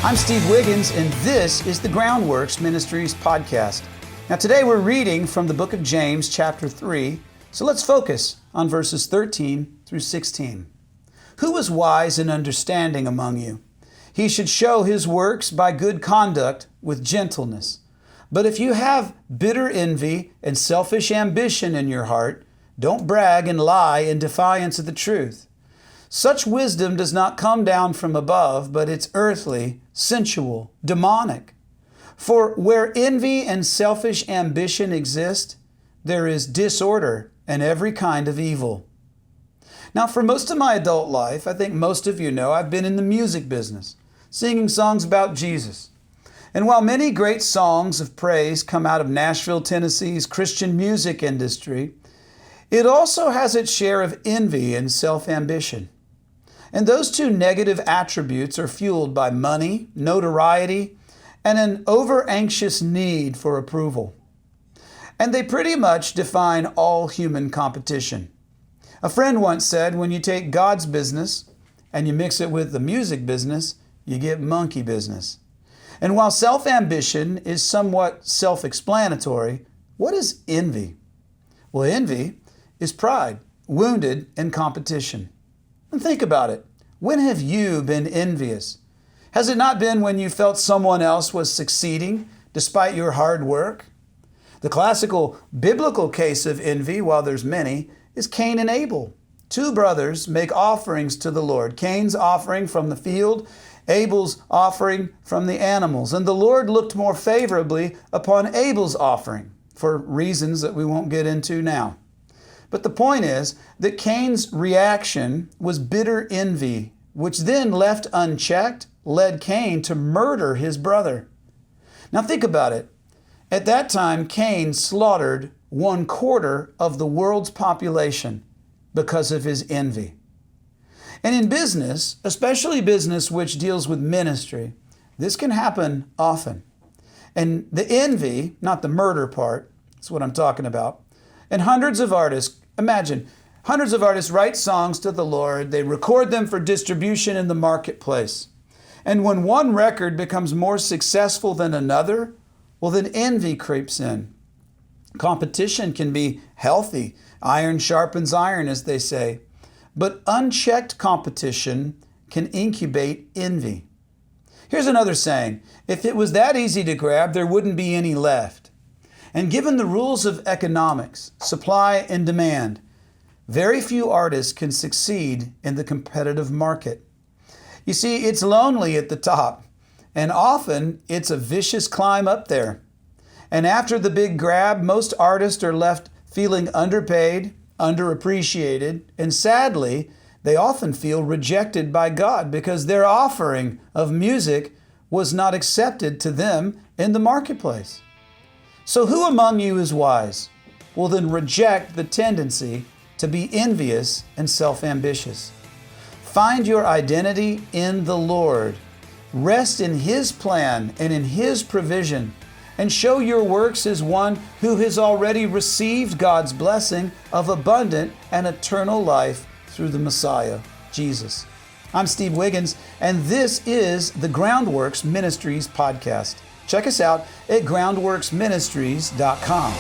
I'm Steve Wiggins, and this is the Groundworks Ministries podcast. Now today we're reading from the book of James, chapter 3, so let's focus on verses 13 through 16. Who is wise and understanding among you? He should show his works by good conduct with gentleness. But if you have bitter envy and selfish ambition in your heart, don't brag and lie in defiance of the truth. Such wisdom does not come down from above, but it's earthly, sensual, demonic. For where envy and selfish ambition exist, there is disorder and every kind of evil. Now, for most of my adult life, I think most of you know, I've been in the music business, singing songs about Jesus. And while many great songs of praise come out of Nashville, Tennessee's Christian music industry, it also has its share of envy and self-ambition. And those two negative attributes are fueled by money, notoriety, and an over-anxious need for approval. And they pretty much define all human competition. A friend once said, when you take God's business and you mix it with the music business, you get monkey business. And while self-ambition is somewhat self-explanatory, what is envy? Well, envy is pride, wounded in competition. And think about it. When have you been envious? Has it not been when you felt someone else was succeeding despite your hard work? The classical biblical case of envy, while there's many, is Cain and Abel. Two brothers make offerings to the Lord. Cain's offering from the field, Abel's offering from the animals. And the Lord looked more favorably upon Abel's offering for reasons that we won't get into now. But the point is that Cain's reaction was bitter envy, which then left unchecked, led Cain to murder his brother. Now think about it. At that time, Cain slaughtered 1/4 of the world's population because of his envy. And in business, especially business which deals with ministry, this can happen often. And the envy, not the murder part, that's what I'm talking about. And hundreds of artists write songs to the Lord. They record them for distribution in the marketplace. And when one record becomes more successful than another, well, then envy creeps in. Competition can be healthy. Iron sharpens iron, as they say. But unchecked competition can incubate envy. Here's another saying. If it was that easy to grab, there wouldn't be any left. And given the rules of economics, supply and demand, very few artists can succeed in the competitive market. You see, it's lonely at the top, and often it's a vicious climb up there. And after the big grab, most artists are left feeling underpaid, underappreciated, and sadly, they often feel rejected by God because their offering of music was not accepted to them in the marketplace. So who among you is wise? Well, then reject the tendency to be envious and self-ambitious. Find your identity in the Lord. Rest in His plan and in His provision, and show your works as one who has already received God's blessing of abundant and eternal life through the Messiah, Jesus. I'm Steve Wiggins, and this is the Groundworks Ministries podcast. Check us out at groundworksministries.com.